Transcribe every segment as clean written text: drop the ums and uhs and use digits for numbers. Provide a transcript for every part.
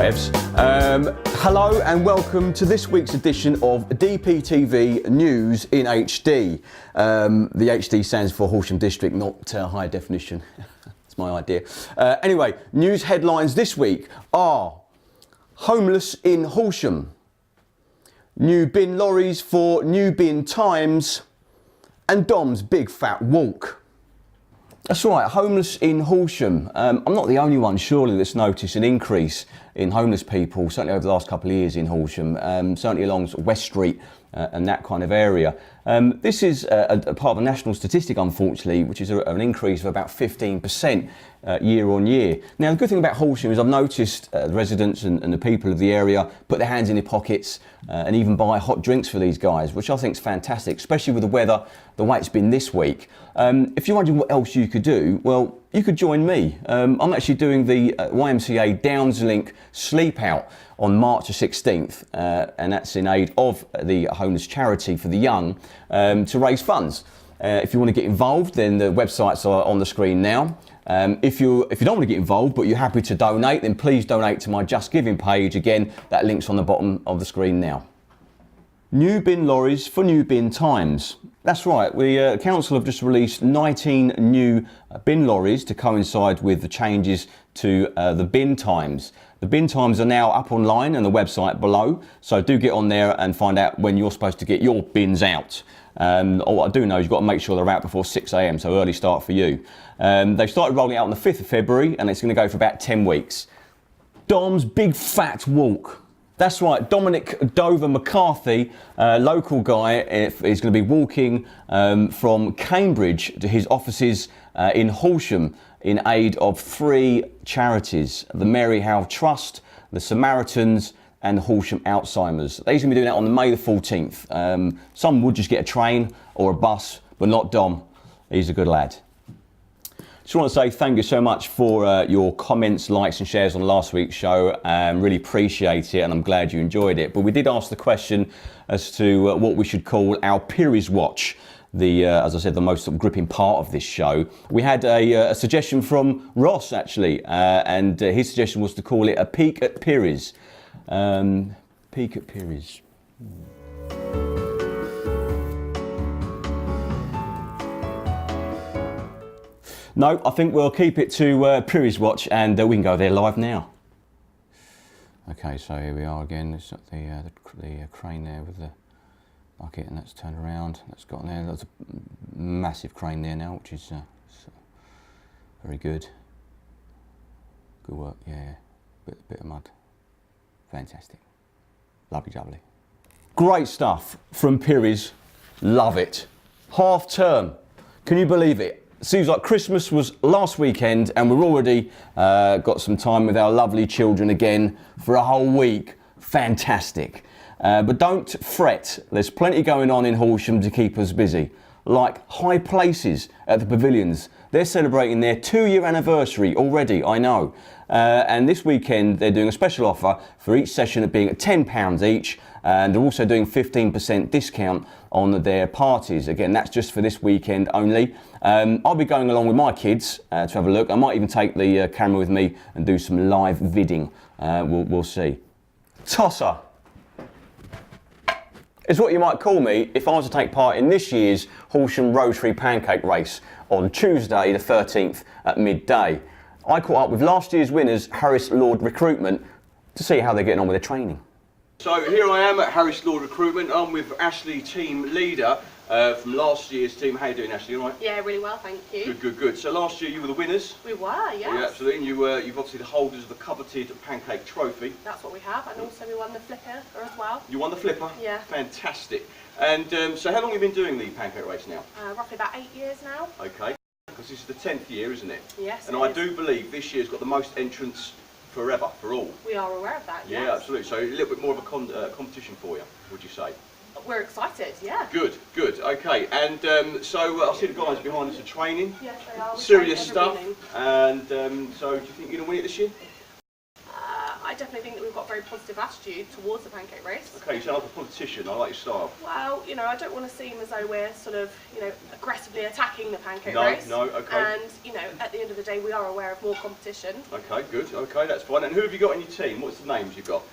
whatevs. Hello and welcome to this week's edition of DPTV News in HD. The HD stands for Horsham District, not high definition. That's my idea. Anyway, news headlines this week are homeless in Horsham, new bin lorries for new bin times, and Dom's big fat walk. That's right, homeless in Horsham. I'm not the only one, surely, that's noticed an increase in homeless people, certainly over the last couple of years in Horsham, certainly along West Street and that kind of area. This is a part of a national statistic, unfortunately, which is an increase of about 15% year on year. Now, the good thing about Horsham is I've noticed the residents and the people of the area put their hands in their pockets and even buy hot drinks for these guys, which I think is fantastic, especially with the weather, the way it's been this week. If you're wondering what else you could do, well, you could join me. I'm actually doing the YMCA Downslink Sleep Out on March the 16th, and that's in aid of the homeless charity for the young to raise funds. If you want to get involved, then the websites are on the screen now. If you don't want to get involved but you're happy to donate, then please donate to my Just Giving page. Again, that link's on the bottom of the screen now. New bin lorries for new bin times. That's right, the council have just released 19 new bin lorries to coincide with the changes to the bin times. The bin times are now up online on the website below, so do get on there and find out when you're supposed to get your bins out. What I do know is you've got to make sure they're out before 6 AM, so early start for you. They started rolling out on the 5th of February and it's going to go for about 10 weeks. Dom's big fat walk. That's right, Dominic Dover McCarthy, local guy, is going to be walking from Cambridge to his offices in Horsham in aid of 3 charities, the Mary Howe Trust, the Samaritans and the Horsham Alzheimer's. They're going to be doing that on May the 14th. Some would just get a train or a bus, but not Dom. He's a good lad. Just want to say thank you so much for your comments, likes and shares on last week's show. Really appreciate it and I'm glad you enjoyed it. But we did ask the question as to what we should call our Peeries Watch, as I said, the most gripping part of this show. We had a suggestion from Ross actually, and his suggestion was to call it a Peek at Peeries. Peek at Peeries. No, I think we'll keep it to Peeries Watch and we can go there live now. Okay, so here we are again. It's got the crane there with the bucket and that's turned around. That's got there. There's a massive crane there now, which is very good. Good work, yeah. Bit of mud. Fantastic. Lovely jubbly. Great stuff from Peeries. Love it. Half term. Can you believe it? Seems like Christmas was last weekend and we're already got some time with our lovely children again for a whole week. Fantastic. But don't fret, there's plenty going on in Horsham to keep us busy. Like High Places at the Pavilions. They're celebrating their 2-year anniversary already, I know. And this weekend they're doing a special offer for each session of being at £10 each. And they're also doing 15% discount on their parties. Again, that's just for this weekend only. I'll be going along with my kids to have a look. I might even take the camera with me and do some live vidding. We'll see. Tosser is what you might call me if I was to take part in this year's Horsham Rotary Pancake Race on Tuesday the 13th at midday. I caught up with last year's winners, Harris Lord Recruitment, to see how they're getting on with their training. So here I am at Harris Lord Recruitment. I'm with Ashley, team leader from last year's team. How are you doing, Ashley? All right? Yeah, really well, thank you. Good. So last year you were the winners. We were, yes. Yeah, absolutely. And you're obviously the holders of the coveted pancake trophy. That's what we have, and also we won the flipper as well. You won the flipper? Yeah. Fantastic. And so how long have you been doing the pancake race now? Roughly about 8 years now. Okay. Because this is the 10th year, isn't it? Yes. And I do believe this year's got the most entrants forever, for all. We are aware of that, yes. Yeah, absolutely. So a little bit more of a competition for you, would you say? We're excited, yeah. Good. Okay. And so I see the guys behind us are training. Yes, they are. Serious stuff. And so do you think you're going to win it this year? I I definitely think that we've got a very positive attitude towards the pancake race. Okay, you sound like a politician. I like your style. Well, you know, I don't want to seem as though we're sort of, you know, aggressively attacking the pancake No, race. no, okay. And, you know, at the end of the day, we are aware of more competition. Okay, good. Okay, that's fine. And who have you got in your team? What's the names you've got?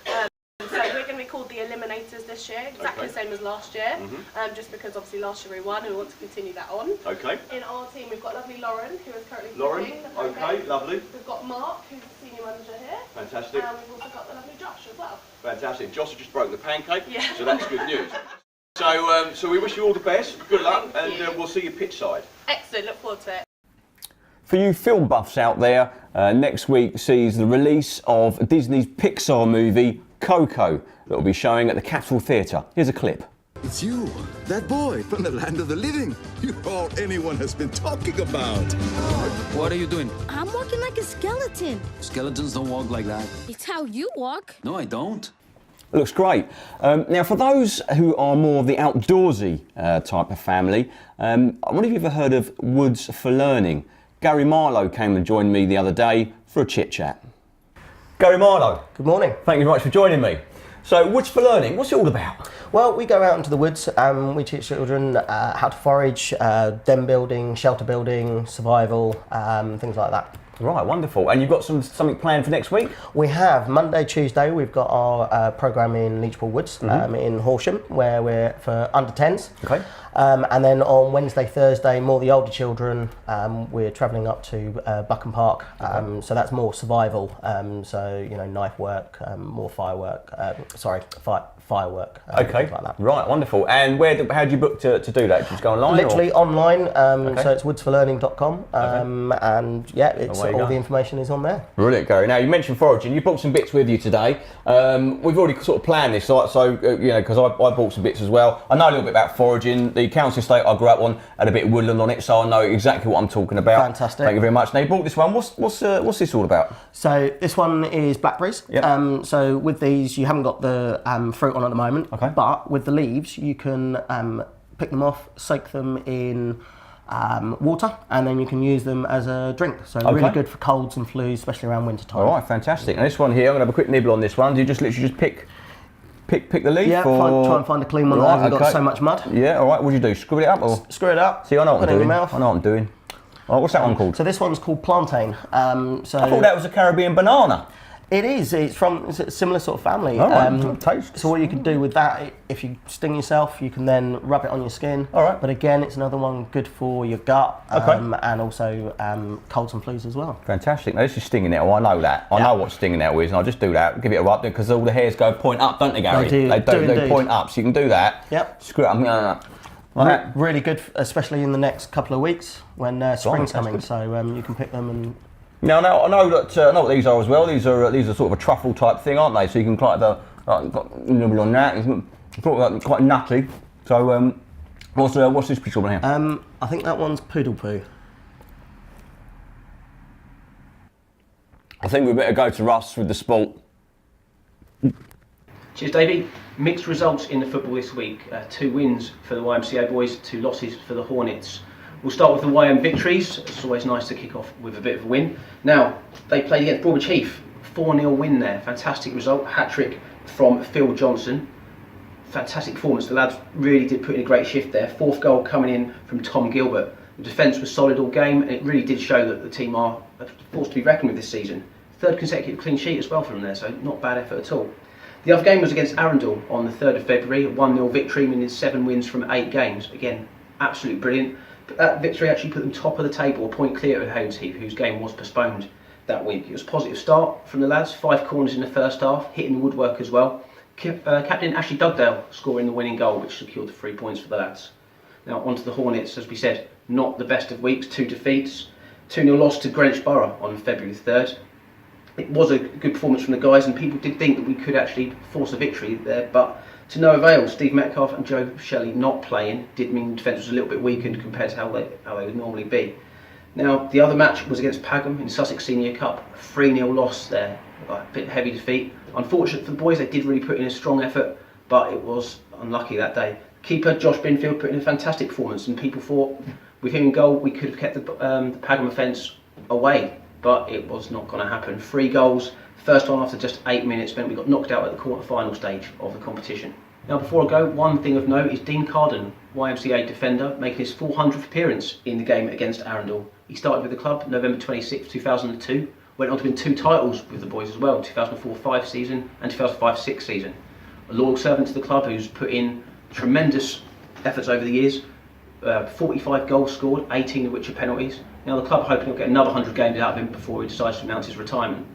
So we're going to be called the Eliminators this year, exactly the same as last year. Just because obviously last year we won and we want to continue that on. Okay. In our team we've got lovely Lauren, who is currently Lauren. cooking the Okay, pancakes. lovely. We've got Mark, who's the senior manager here. Fantastic. And we've also got the lovely Josh as well. Fantastic. Josh has just broken the pancake, Yeah. so that's good news. So we wish you all the best. Good luck, Thank and you. we'll see you pitch side. Excellent, look forward to it. For you film buffs out there, next week sees the release of Disney's Pixar movie Coco that will be showing at the Capitol Theatre. Here's a clip. It's you, that boy from the land of the living. You're all anyone has been talking about. What are you doing? I'm walking like a skeleton. Skeletons don't walk like that. It's how you walk. No, I don't. It looks great. Now, for those who are more of the outdoorsy type of family, I wonder if you've ever heard of Woods for Learning. Gary Marlowe came and joined me the other day for a chit chat. Gary Marlowe. Good morning. Thank you very much for joining me. So, Woods for Learning, what's it all about? Well, we go out into the woods and we teach children how to forage, den building, shelter building, survival, things like that. Right, wonderful. And you've got something planned for next week? We have Monday, Tuesday, we've got our programme in Leechpool Woods in Horsham, where we're for under 10s. Okay. And then on Wednesday, Thursday, more the older children, we're travelling up to Buckham Park. So that's more survival. So, you know, knife work, more firework, firework. Okay, Things like that. right, wonderful. And how do you book to do that? Do you just go online? Literally online, Okay. so it's woodsforlearning.com, and yeah, it's Away you all go. the information is on there. Brilliant, Gary. Now, you mentioned foraging. You brought some bits with you today. We've already sort of planned this, so you know, because I bought some bits as well. I know a little bit about foraging. The council estate I grew up on had a bit of woodland on it, so I know exactly what I'm talking about. Fantastic. Thank you very much. Now, you bought this one. What's this all about? So this one is blackberries. Yep. So with these, you haven't got the fruit on at the moment, Okay. but with the leaves, you can pick them off, soak them in water, and then you can use them as a drink. So really good for colds and flus, especially around winter time. All right, fantastic. And this one here, I'm going to have a quick nibble on this one. Do you just literally just pick the leaf? Yeah, or... try and find a clean one that hasn't got so much mud. Yeah, all right. What do you do? Screw it up? Or... Screw it up. See, I know what put I'm it in doing. your mouth. I know what I'm doing. All right, what's that one called? So this one's called plantain. So I thought that was a Caribbean banana. it is. It's a similar sort of family. All right, taste. So what you can do with that, if you sting yourself, you can then rub it on your skin. All right. But again, it's another one good for your gut, Okay. and also colds and flus as well. Fantastic. Now this is stinging nettle. I know that. I know what stinging nettle is, and I'll just do that. Give it a rub because all the hairs go point up, don't they, Gary? They do They indeed. point up, so you can do that. Yep. Screw it up. Like that. Really good, especially in the next couple of weeks when spring's that's coming. good. So you can pick them and. Now, I know that I know what these are as well. These are sort of a truffle type thing, aren't they? So you can nibble on that. It's sort of quite nutty. So what's this piece of one here? I think that one's poodle poo. I think we better go to Russ with the sport. Cheers, Davey. Mixed results in the football this week. 2 wins for the YMCA boys, 2 losses for the Hornets. We'll start with the YM victories. It's always nice to kick off with a bit of a win. Now, they played against Broadwood Chief. 4-0 win there. Fantastic result. Hat-trick from Phil Johnson. Fantastic performance. The lads really did put in a great shift there. 4th goal coming in from Tom Gilbert. The defence was solid all game, and it really did show that the team are a force to be reckoned with this season. 3rd consecutive clean sheet as well from them there, so not bad effort at all. The other game was against Arundel on the 3rd of February, a 1-0 victory, meaning 7 wins from 8 games. Again, absolutely brilliant. But that victory actually put them top of the table, a point clear of Haynes Heath, whose game was postponed that week. It was a positive start from the lads, 5 corners in the first half, hitting the woodwork as well. Captain Ashley Dugdale scoring the winning goal, which secured the 3 points for the lads. Now onto the Hornets, as we said, not the best of weeks, 2 defeats. 2-0 loss to Greenwich Borough on February 3rd. It was a good performance from the guys, and people did think that we could actually force a victory there, but to no avail. Steve Metcalf and Joe Shelley not playing did mean the defence was a little bit weakened compared to how they would normally be. Now, the other match was against Pagham in Sussex Senior Cup, a 3-0 loss there, a bit heavy defeat. Unfortunate for the boys, they did really put in a strong effort, but it was unlucky that day. Keeper Josh Binfield put in a fantastic performance, and people thought with him in goal we could have kept the Pagham offence away. but it was not going to happen. 3 goals, first time after just 8 minutes, meant we got knocked out at the quarter-final stage of the competition. Now before I go, one thing of note is Dean Carden, YMCA defender, making his 400th appearance in the game against Arundel. He started with the club November 26, 2002, went on to win 2 titles with the boys as well, 2004-05 season and 2005-06 season. A loyal servant to the club who's put in tremendous efforts over the years, 45 goals scored, 18 of which are penalties. Now the club are hoping he'll get another 100 games out of him before he decides to announce his retirement.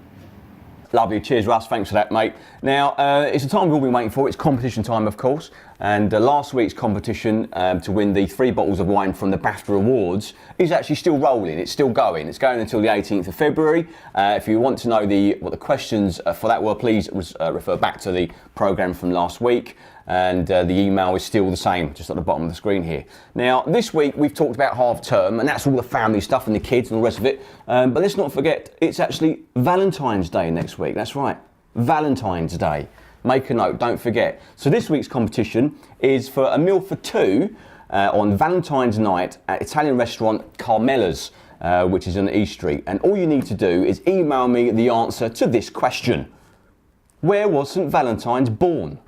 Lovely, cheers Russ, thanks for that mate. Now, it's the time we've all been waiting for, it's competition time of course, and last week's competition to win the 3 bottles of wine from the BAFTA Awards is actually still rolling, it's still going. It's going until the 18th of February. If you want to know what the questions for that were, please refer back to the programme from last week. And the email is still the same, just at the bottom of the screen here. Now, this week we've talked about half term, and that's all the family stuff and the kids and all the rest of it. But let's not forget, it's actually Valentine's Day next week. That's right, Valentine's Day. Make a note, don't forget. So this week's competition is for a meal for 2 on Valentine's night at Italian restaurant Carmela's, which is on East Street. And all you need to do is email me the answer to this question. Where was St Valentine's born?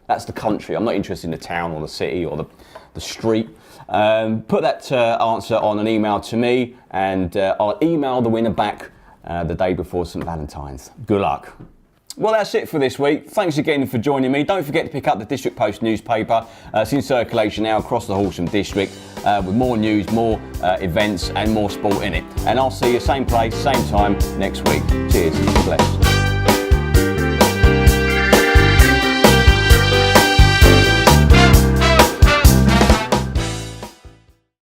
That's the country. I'm not interested in the town or the city or the street. Put that answer on an email to me, and I'll email the winner back the day before St Valentine's. Good luck. Well, that's it for this week. Thanks again for joining me. Don't forget to pick up the District Post newspaper. It's in circulation now across the Horsham District with more news, more events and more sport in it. And I'll see you same place, same time next week. Cheers. Bless.